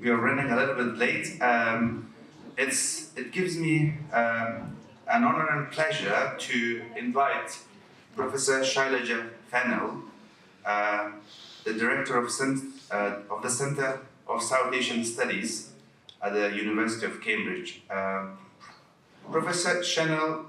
we are running a little bit late. It gives me an honor and pleasure to invite Professor Shailaja Fennell, the director of the Center of South Asian Studies at the University of Cambridge. Professor Fennell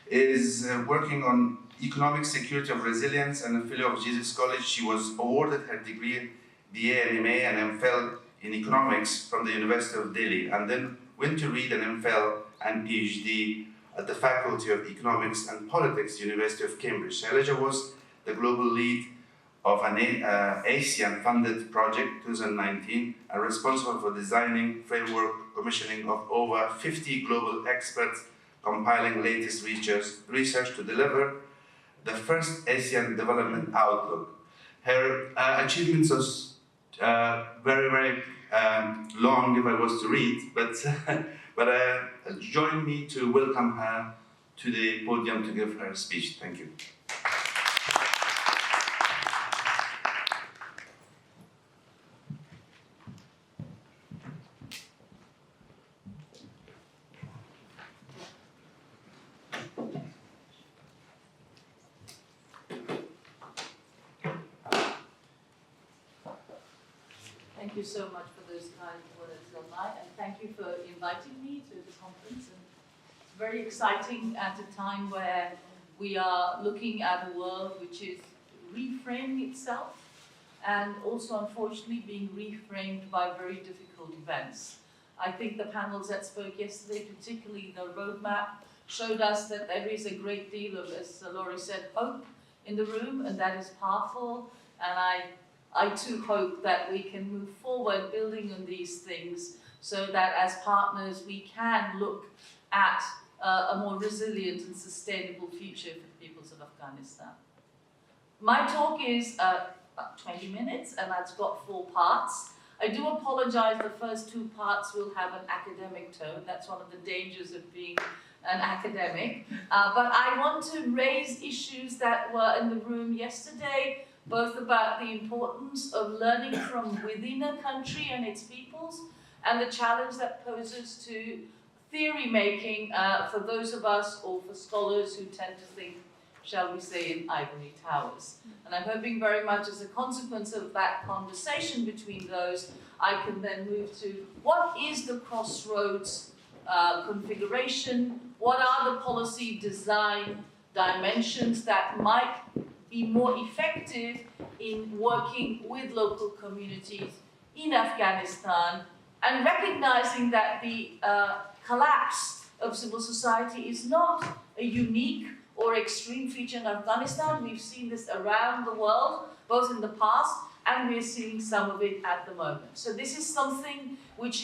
is working on economic security of resilience and a fellow of Jesus College. She was awarded her degree, BA and MA and MPhil in economics from the University of Delhi, and then went to read an MPhil and PhD at the Faculty of Economics and Politics, University of Cambridge. Shailaja was the global lead of an ASEAN-funded project 2019 and responsible for designing, framework, commissioning of over 50 global experts, compiling latest research to deliver the first ASEAN Development Outlook. Her achievements was very long if I was to read, but join me to welcome her to the podium to give her speech. Thank you. Thank you so much for those kind words, Zalmai, and thank you for inviting me to the conference. And it's very exciting at a time where we are looking at a world which is reframing itself and also, unfortunately, being reframed by very difficult events. I think the panels that spoke yesterday, particularly the roadmap, showed us that there is a great deal of, as Laurie said, hope in the room, and that is powerful. And I too hope that we can move forward building on these things so that as partners we can look at a more resilient and sustainable future for the peoples of Afghanistan. My talk is about 20 minutes and that's got 4 parts. I do apologize, the first 2 parts will have an academic tone. That's one of the dangers of being an academic. But I want to raise issues that were in the room yesterday, both about the importance of learning from within a country and its peoples, and the challenge that poses to theory making for those of us or for scholars who tend to think, shall we say, in ivory towers. And I'm hoping very much as a consequence of that conversation between those, I can then move to what is the crossroads configuration, what are the policy design dimensions that might be more effective in working with local communities in Afghanistan, and recognizing that the collapse of civil society is not a unique or extreme feature in Afghanistan. We've seen this around the world, both in the past, and we're seeing some of it at the moment. So this is something which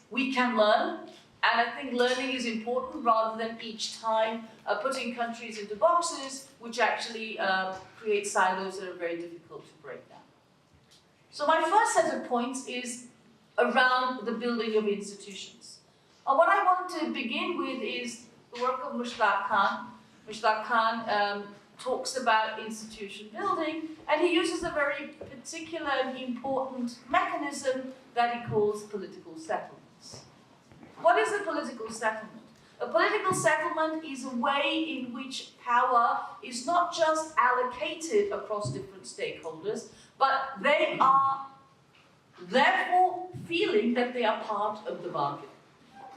we can learn, and I think learning is important rather than each time putting countries into boxes, which actually create silos that are very difficult to break down. So my first set of points is around the building of institutions. What I want to begin with is the work of Mushtaq Khan. Mushtaq Khan talks about institution building, and he uses a very particular and important mechanism that he calls political settlements. What is a political settlement? A political settlement is a way in which power is not just allocated across different stakeholders, but they are therefore feeling that they are part of the bargain.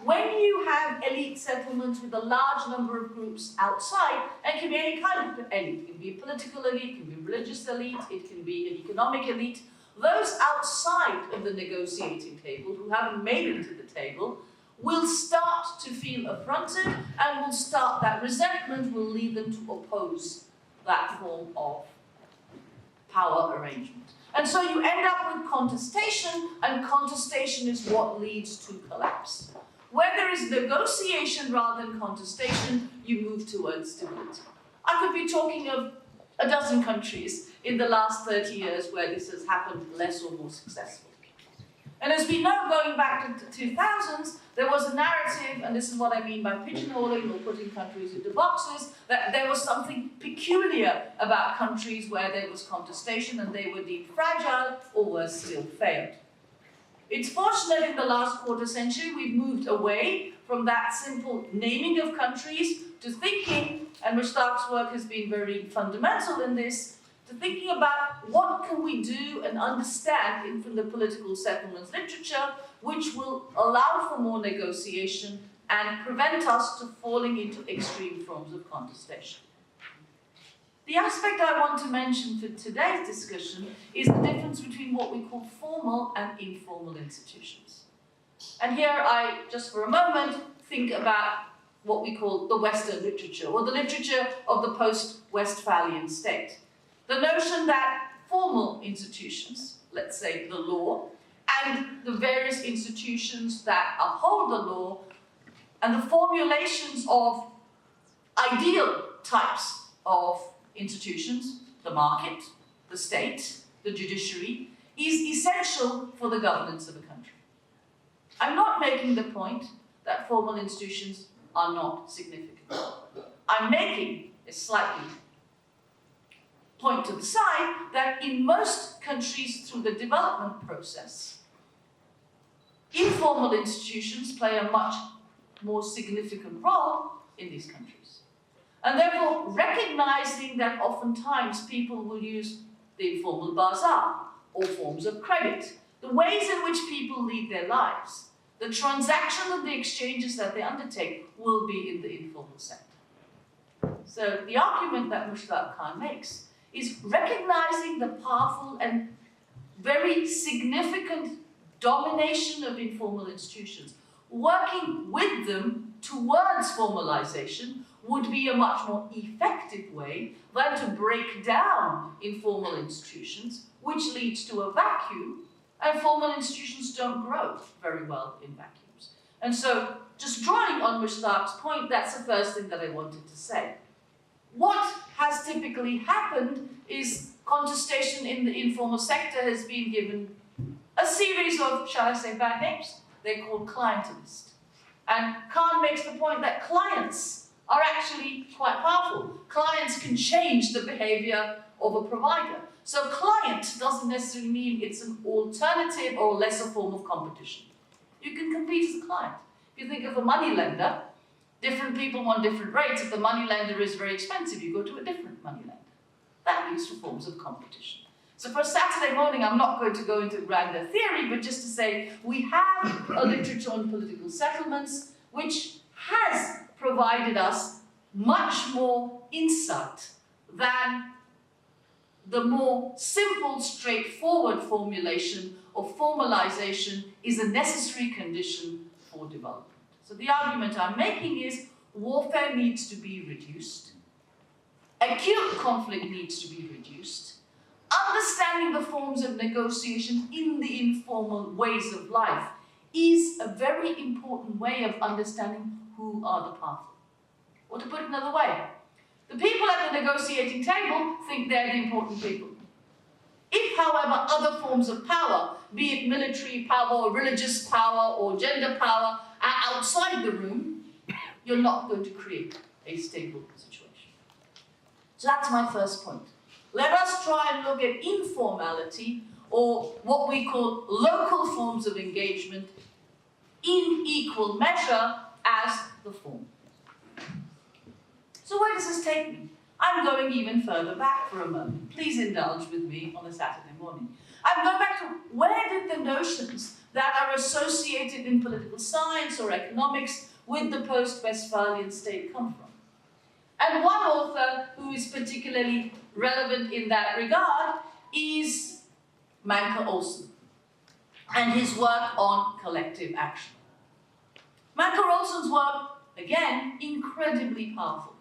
When you have elite settlements with a large number of groups outside, and it can be any kind of elite, it can be a political elite, it can be a religious elite, it can be an economic elite, those outside of the negotiating table who haven't made it to the table will start to feel affronted, and that resentment will lead them to oppose that form of power arrangement. And so you end up with contestation, and contestation is what leads to collapse. Where there is negotiation rather than contestation, you move towards stability. I could be talking of a dozen countries in the last 30 years where this has happened less or more successfully. And as we know, going back to the 2000s, there was a narrative, and this is what I mean by pigeonholing or putting countries into boxes, that there was something peculiar about countries where there was contestation and they were deemed fragile or worse still failed. It's fortunate in the last quarter century we've moved away from that simple naming of countries to thinking, and Mushtaq's work has been very fundamental in this, to thinking about what can we do and understand in the political settlements literature which will allow for more negotiation and prevent us to falling into extreme forms of contestation. The aspect I want to mention for today's discussion is the difference between what we call formal and informal institutions. And here I, just for a moment, think about what we call the Western literature, or the literature of the post-Westphalian state. The notion that formal institutions, let's say the law, and the various institutions that uphold the law, and the formulations of ideal types of institutions, the market, the state, the judiciary, is essential for the governance of a country. I'm not making the point that formal institutions are not significant. I'm making a slightly point to the side that in most countries through the development process, informal institutions play a much more significant role in these countries. And therefore, recognizing that oftentimes people will use the informal bazaar or forms of credit, the ways in which people lead their lives, the transactions and the exchanges that they undertake will be in the informal sector. So the argument that Mushtaq Khan makes is recognizing the powerful and very significant domination of informal institutions, working with them towards formalization would be a much more effective way than to break down informal institutions, which leads to a vacuum, and formal institutions don't grow very well in vacuums. And so, just drawing on Mushtaq's point, that's the first thing that I wanted to say. What has typically happened is contestation in the informal sector has been given a series of, shall I say, bad names. They're called clientelist. And Khan makes the point that clients are actually quite powerful. Clients can change the behavior of a provider. So client doesn't necessarily mean it's an alternative or lesser form of competition. You can compete as a client. If you think of a money lender, different people want different rates. If the money lender is very expensive, you go to a different money lender. That leads to forms of competition. So for Saturday morning, I'm not going to go into grander theory, but just to say we have a literature on political settlements which has provided us much more insight than the more simple, straightforward formulation of formalization is a necessary condition for development. So the argument I'm making is warfare needs to be reduced, acute conflict needs to be reduced, understanding the forms of negotiation in the informal ways of life is a very important way of understanding who are the powerful. Or to put it another way, the people at the negotiating table think they're the important people. If, however, other forms of power, be it military power or religious power or gender power, are outside the room, you're not going to create a stable situation. So that's my first point. Let us try and look at informality, or what we call local forms of engagement, in equal measure as the form. So where does this take me? I'm going even further back for a moment. Please indulge with me on a Saturday morning. I'm going back to where did the notions that are associated in political science or economics with the post-Westphalian state come from? And one author who is particularly relevant in that regard is Manke Olsen and his work on collective action. Manke Olsen's work, again, incredibly powerful.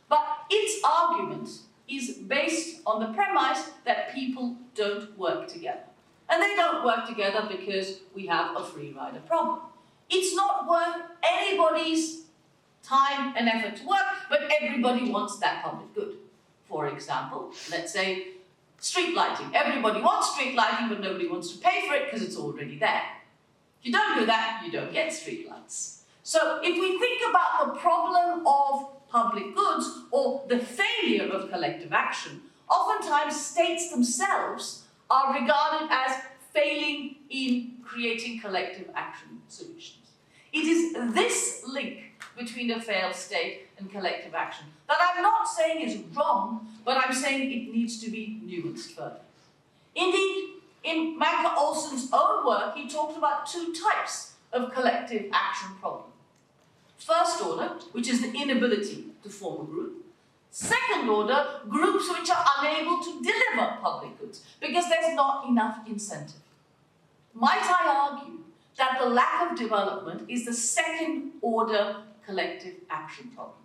But its argument is based on the premise that people don't work together. And they don't work together because we have a free rider problem. It's not worth anybody's time and effort to work, but everybody wants that public good. For example, let's say street lighting. Everybody wants street lighting, but nobody wants to pay for it because it's already there. If you don't do that, you don't get street lights. So if we think about the problem of public goods or the failure of collective action, oftentimes states themselves are regarded as failing in creating collective action solutions. It is this link between a failed state and collective action that I'm not saying is wrong, but I'm saying it needs to be nuanced further. Indeed, in Manker Olson's own work, he talked about two types of collective action problem. First order, which is the inability to form a group. Second order, groups which are unable to deliver public goods because there's not enough incentive. Might I argue that the lack of development is the second order collective action problem?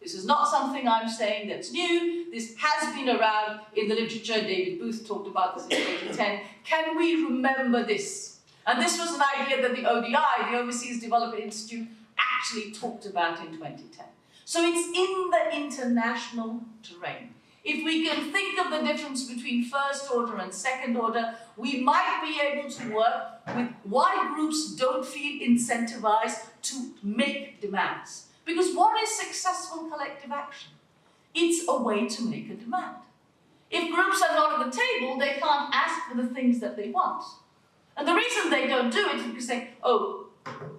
This is not something I'm saying that's new. This has been around in the literature. David Booth talked about this in 2010. Can we remember this? And this was an idea that the ODI, the Overseas Development Institute, actually talked about in 2010. So it's in the international terrain. If we can think of the difference between first order and second order, we might be able to work with why groups don't feel incentivized to make demands. Because what is successful collective action? It's a way to make a demand. If groups are not at the table, they can't ask for the things that they want. And the reason they don't do it is because they say, oh,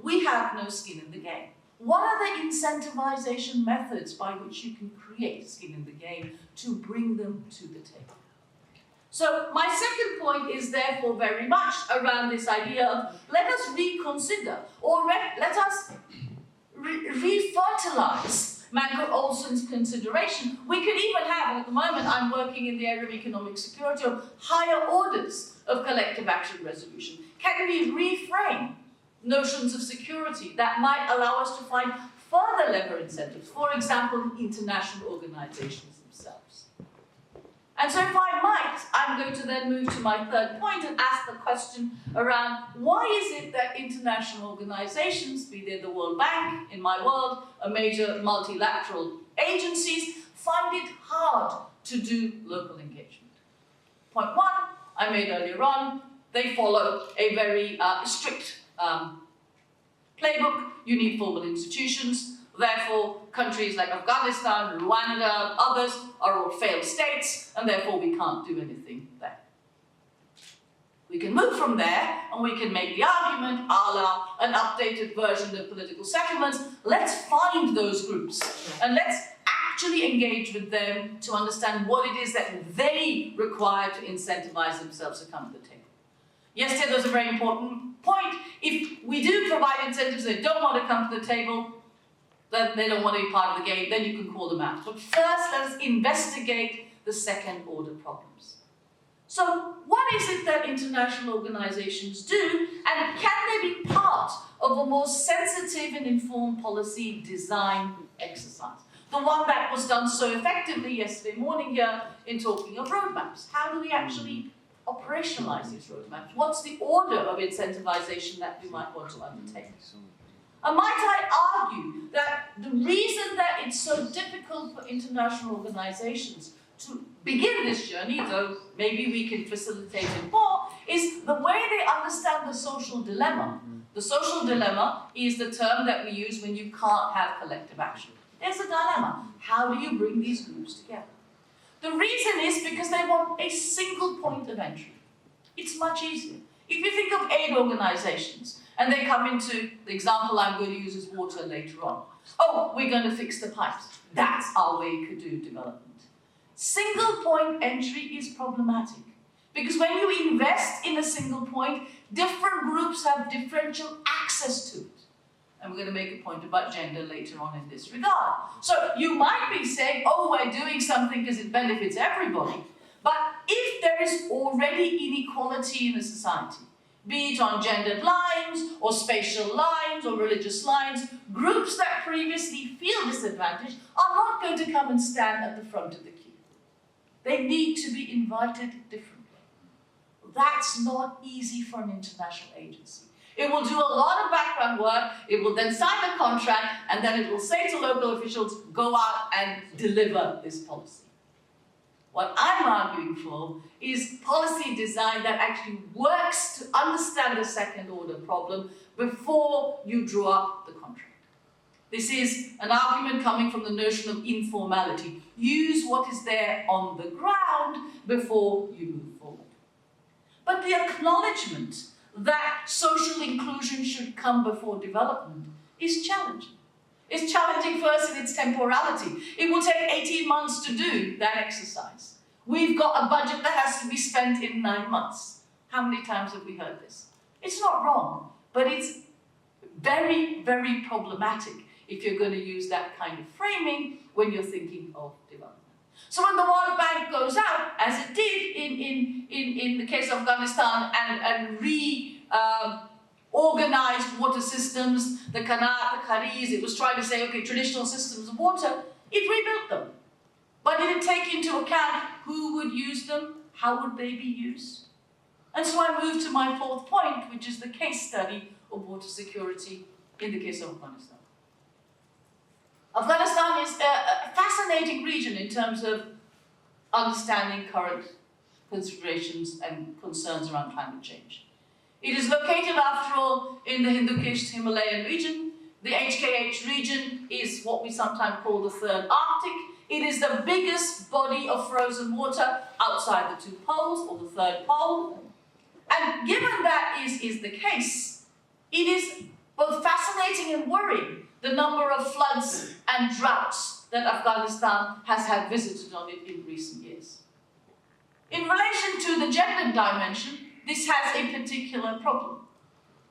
we have no skin in the game. What are the incentivization methods by which you can create skin in the game to bring them to the table? So my second point is therefore very much around this idea of let us reconsider or let us re-fertilize Manker Olson's consideration. We could even have, and at the moment I'm working in the area of economic security, of higher orders of collective action resolution. Can we reframe notions of security that might allow us to find further lever incentives, for example, in international organizations themselves? And so if I might, I'm going to then move to my third point and ask the question around why is it that international organizations, be they the World Bank, in my world, a major multilateral agencies, find it hard to do local engagement? Point one, I made earlier on, they follow a very strict playbook. You need formal institutions. Therefore, countries like Afghanistan, Rwanda, others are all failed states, and therefore we can't do anything there. We can move from there, and we can make the argument, a la an updated version of political settlements. Let's find those groups, and let's actually engage with them to understand what it is that they require to incentivize themselves to come to the table. Yesterday, there was a very important point. If we do provide incentives, they don't want to come to the table, then they don't want to be part of the game, then you can call them out. But first, let us investigate the second order problems. So, what is it that international organizations do, and can they be part of a more sensitive and informed policy design exercise? The one that was done so effectively yesterday morning here in talking of roadmaps. How do we actually operationalize these roadmaps? What's the order of incentivization that we might want to undertake? And might I argue that the reason that it's so difficult for international organizations to begin this journey, though maybe we can facilitate it more, is the way they understand the social dilemma. The social dilemma is the term that we use when you can't have collective action. There's a dilemma. How do you bring these groups together? The reason is because they want a single point of entry. It's much easier. If you think of aid organizations, and they come into, the example I'm going to use is water later on. Oh, we're going to fix the pipes. That's our way to do development. Single point entry is problematic. Because when you invest in a single point, different groups have differential access to it. And we're going to make a point about gender later on in this regard. So you might be saying, oh, we're doing something because it benefits everybody. But if there is already inequality in a society, be it on gendered lines, or spatial lines, or religious lines, groups that previously feel disadvantaged are not going to come and stand at the front of the queue. They need to be invited differently. That's not easy for an international agency. It will do a lot of background work, it will then sign a contract, and then it will say to local officials, go out and deliver this policy. What I'm arguing for is policy design that actually works to understand the second order problem before you draw up the contract. This is an argument coming from the notion of informality. Use what is there on the ground before you move forward. But the acknowledgement that social inclusion should come before development is challenging. It's challenging first in its temporality. It will take 18 months to do that exercise. We've got a budget that has to be spent in 9 months. How many times have we heard this? It's not wrong, but it's very, very problematic if you're going to use that kind of framing when you're thinking of development. So when the World Bank goes out, as it did in the case of Afghanistan, and organized water systems, the Qanat, the Kharis, it was trying to say, okay, traditional systems of water, it rebuilt them. But did it take into account who would use them? How would they be used? And so I move to my fourth point, which is the case study of water security in the case of Afghanistan. Afghanistan is a fascinating region in terms of understanding current considerations and concerns around climate change. It is located, after all, in the Hindu-Kush Himalayan region. The HKH region is what we sometimes call the third Arctic. It is the biggest body of frozen water outside the two poles, or the third pole. And given that is the case, it is both fascinating and worrying the number of floods and droughts that Afghanistan has had visited on it in recent years. In relation to the gender dimension, this has a particular problem.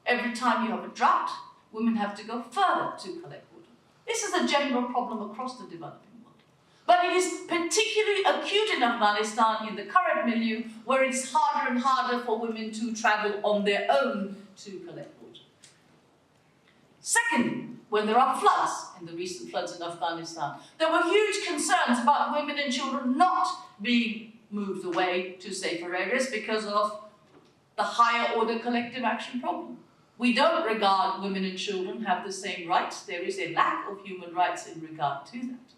Every time you have a drought, women have to go further to collect water. This is a general problem across the developing world. But it is particularly acute in Afghanistan in the current milieu, where it's harder and harder for women to travel on their own to collect water. Secondly, when there are floods, in the recent floods in Afghanistan, there were huge concerns about women and children not being moved away to safer areas because of the higher order collective action problem. We don't regard women and children have the same rights. There is a lack of human rights in regard to that.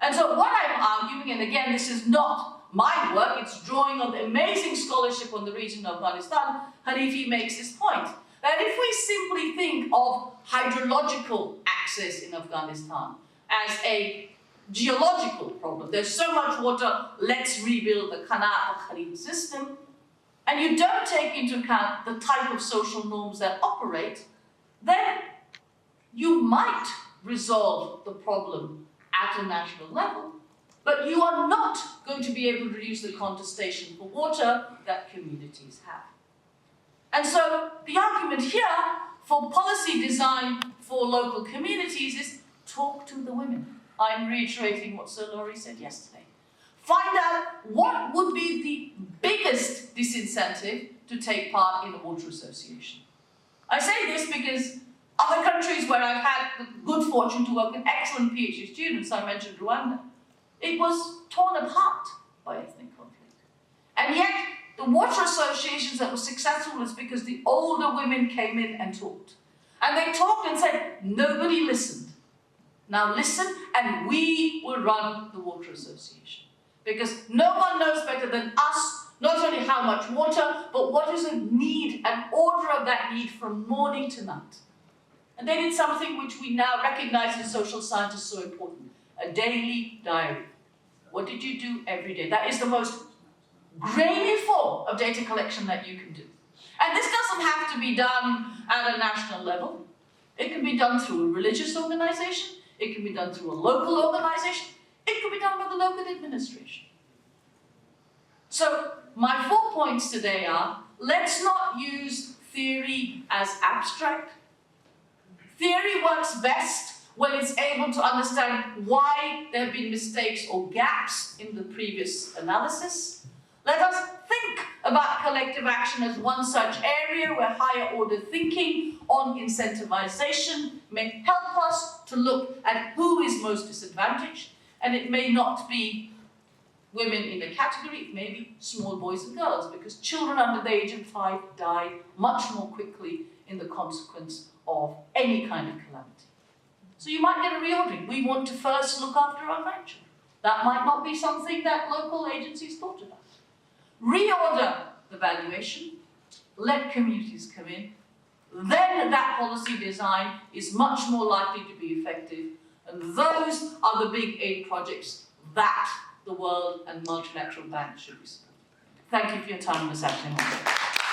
And so what I'm arguing, and again, this is not my work, it's drawing on the amazing scholarship on the region of Afghanistan, Hanifi makes this point, that if we simply think of hydrological access in Afghanistan as a geological problem, there's so much water, let's rebuild the Qanat-Kharim system, and you don't take into account the type of social norms that operate, then you might resolve the problem at a national level, but you are not going to be able to reduce the contestation for water that communities have. And so the argument here for policy design for local communities is talk to the women. I'm reiterating what Sir Laurie said yesterday. Find out what would be the biggest disincentive to take part in a water association. I say this because other countries where I've had the good fortune to work with excellent PhD students, I mentioned Rwanda, it was torn apart by ethnic conflict. And yet, the water associations that were successful was because the older women came in and talked. And they talked and said, nobody listened. Now listen, and we will run the water association. Because no one knows better than us, not only how much water, but what is a need, an order of that need from morning to night. And they did something which we now recognize in social science is so important, a daily diary. What did you do every day? That is the most grainy form of data collection that you can do. And this doesn't have to be done at a national level. It can be done through a religious organization. It can be done through a local organization. It can be done by the local administration. So my 4 points today are, let's not use theory as abstract. Theory works best when it's able to understand why there have been mistakes or gaps in the previous analysis. Let us think about collective action as one such area where higher order thinking on incentivization may help us to look at who is most disadvantaged. And it may not be women in a category, it may be small boys and girls, because children under the age of 5 die much more quickly in the consequence of any kind of calamity. So you might get a reordering. We want to first look after our grandchildren. That might not be something that local agencies thought about. Reorder the valuation, let communities come in, then that policy design is much more likely to be effective, and those are the big aid projects that the world and multilateral banks should be supporting. Thank you for your time this afternoon.